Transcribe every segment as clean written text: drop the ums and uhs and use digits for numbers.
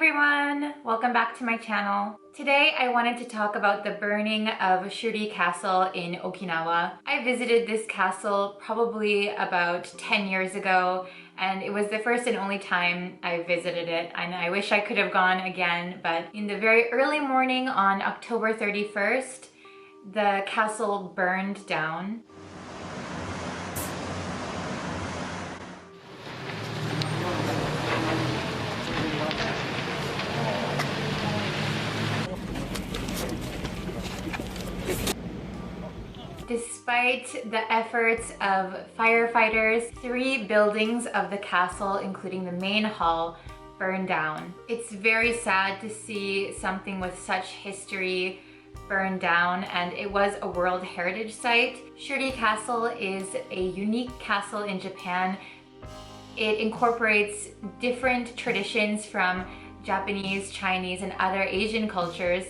everyone! Welcome back to my channel. Today I wanted to talk about the burning of Shuri Castle in Okinawa. I visited this castle probably about 10 years ago, and it was the first and only time I visited it, and I wish I could have gone again, but in the very early morning on October 31st, the castle burned down. Despite the efforts of firefighters, 3 buildings of the castle, including the main hall, burned down. It's very sad to see something with such history burn down, and it was a World Heritage Site. Shuri Castle is a unique castle in Japan. It incorporates different traditions from Japanese, Chinese, and other Asian cultures,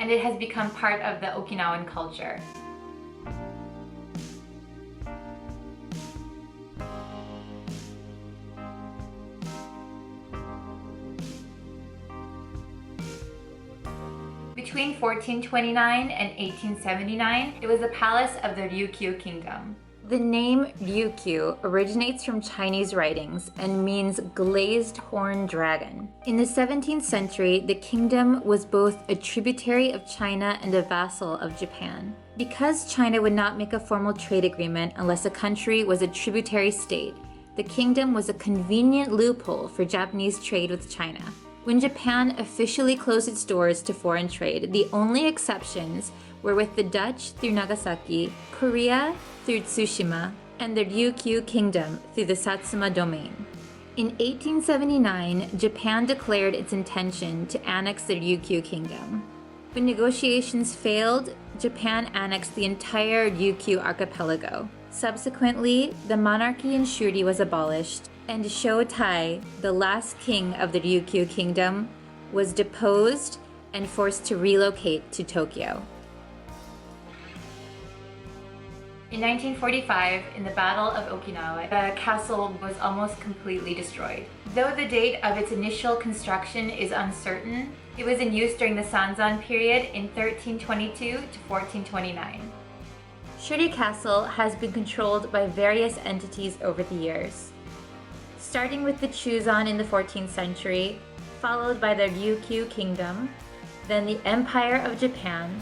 and it has become part of the Okinawan culture. Between 1429 and 1879, it was the palace of the Ryukyu kingdom. The name Ryukyu originates from Chinese writings and means glazed horn dragon. In the 17th century, the kingdom was both a tributary of China and a vassal of Japan. Because China would not make a formal trade agreement unless a country was a tributary state, the kingdom was a convenient loophole for Japanese trade with China. When Japan officially closed its doors to foreign trade, the only exceptions were with the Dutch through Nagasaki, Korea through Tsushima, and the Ryukyu kingdom through the Satsuma domain. In 1879, Japan declared its intention to annex the Ryukyu kingdom. When negotiations failed, Japan annexed the entire Ryukyu archipelago. Subsequently, the monarchy in Shuri was abolished, and Shoutai, the last king of the Ryukyu kingdom, was deposed and forced to relocate to Tokyo. In 1945, in the Battle of Okinawa, the castle was almost completely destroyed. Though the date of its initial construction is uncertain, it was in use during the Sanzan period in 1322 to 1429. Shuri Castle has been controlled by various entities over the years, starting with the Chuzan in the 14th century, followed by the Ryukyu Kingdom, then the Empire of Japan,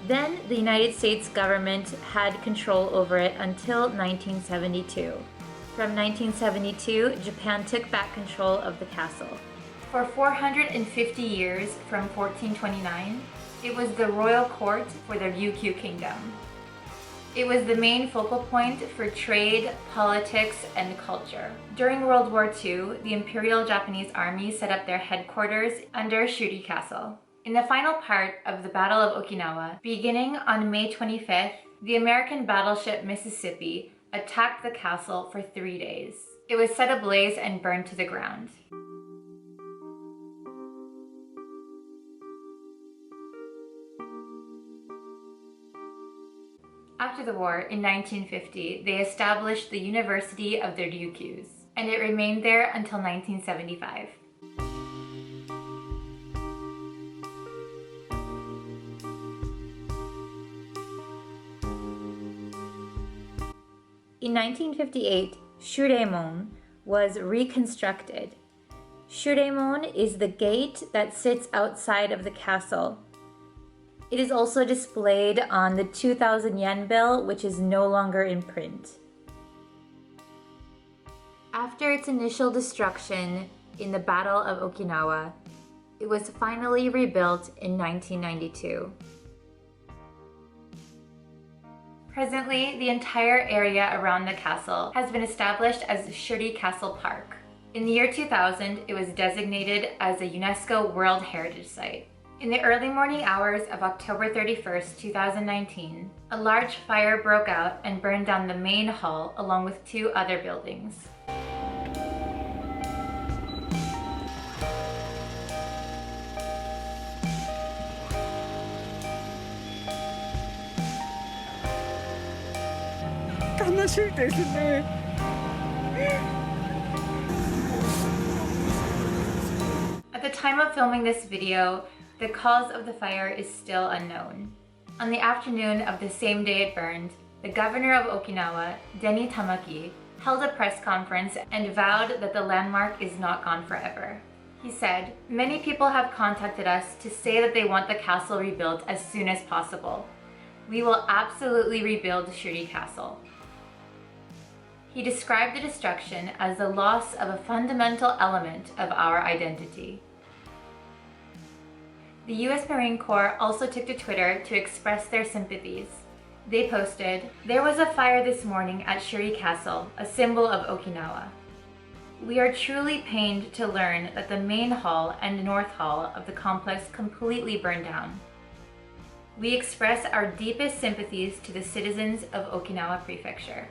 then the United States government had control over it until 1972. From 1972, Japan took back control of the castle. For 450 years, from 1429, it was the royal court for the Ryukyu Kingdom. It was the main focal point for trade, politics, and culture. During World War II, the Imperial Japanese Army set up their headquarters under Shuri Castle. In the final part of the Battle of Okinawa, beginning on May 25th, the American battleship Mississippi attacked the castle for 3 days. It was set ablaze and burned to the ground. After the war, in 1950, they established the University of the Ryukyus, and it remained there until 1975. In 1958, Shuremon was reconstructed. Shuremon is the gate that sits outside of the castle. It is also displayed on the 2,000 yen bill, which is no longer in print. After its initial destruction in the Battle of Okinawa, it was finally rebuilt in 1992. Presently, the entire area around the castle has been established as Shuri Castle Park. In the year 2000, it was designated as a UNESCO World Heritage Site. In the early morning hours of October 31st, 2019, a large fire broke out and burned down the main hall along with 2 other buildings. At the time of filming this video, the cause of the fire is still unknown. On the afternoon of the same day it burned, the governor of Okinawa, Denny Tamaki, held a press conference and vowed that the landmark is not gone forever. He said, "Many people have contacted us to say that they want the castle rebuilt as soon as possible. We will absolutely rebuild Shuri Castle." He described the destruction as the loss of a fundamental element of our identity. The US Marine Corps also took to Twitter to express their sympathies. They posted, "There was a fire this morning at Shuri Castle, a symbol of Okinawa. We are truly pained to learn that the main hall and north hall of the complex completely burned down. We express our deepest sympathies to the citizens of Okinawa Prefecture."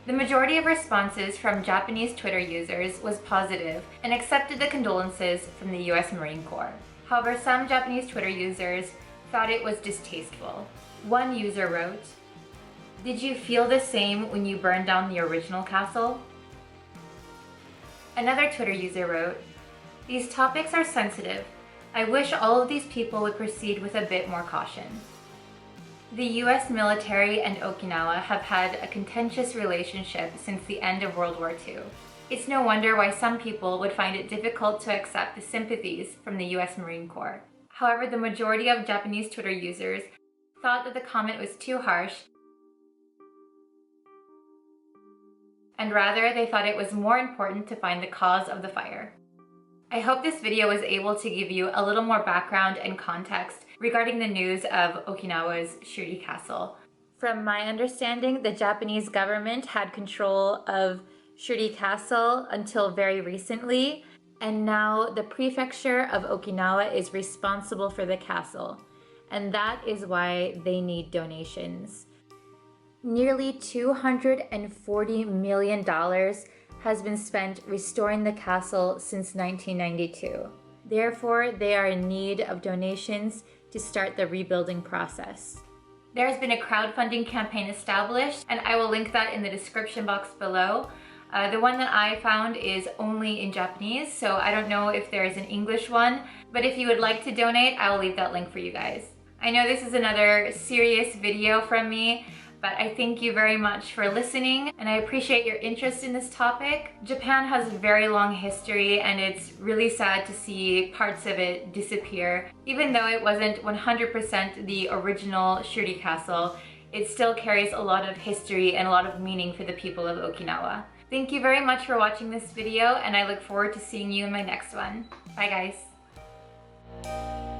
The majority of responses from Japanese Twitter users was positive and accepted the condolences from the US Marine Corps. However, some Japanese Twitter users thought it was distasteful. One user wrote, "Did you feel the same when you burned down the original castle?" Another Twitter user wrote, "These topics are sensitive. I wish all of these people would proceed with a bit more caution." The US military and Okinawa have had a contentious relationship since the end of World War II. It's no wonder why some people would find it difficult to accept the sympathies from the US Marine Corps. However, the majority of Japanese Twitter users thought that the comment was too harsh, and rather they thought it was more important to find the cause of the fire. I hope this video was able to give you a little more background and context regarding the news of Okinawa's Shuri Castle. From my understanding, the Japanese government had control of Shuri Castle until very recently, and now the prefecture of Okinawa is responsible for the castle, and that is why they need donations. Nearly $240 million has been spent restoring the castle since 1992. Therefore, they are in need of donations to start the rebuilding process. There has been a crowdfunding campaign established, and I will link that in the description box below. The one that I found is only in Japanese, so I don't know if there is an English one, but if you would like to donate, I will leave that link for you guys. I know this is another serious video from me, but I thank you very much for listening, and I appreciate your interest in this topic. Japan has a very long history, and it's really sad to see parts of it disappear. Even though it wasn't 100% the original Shuri Castle, it still carries a lot of history and a lot of meaning for the people of Okinawa. Thank you very much for watching this video, and I look forward to seeing you in my next one. Bye guys.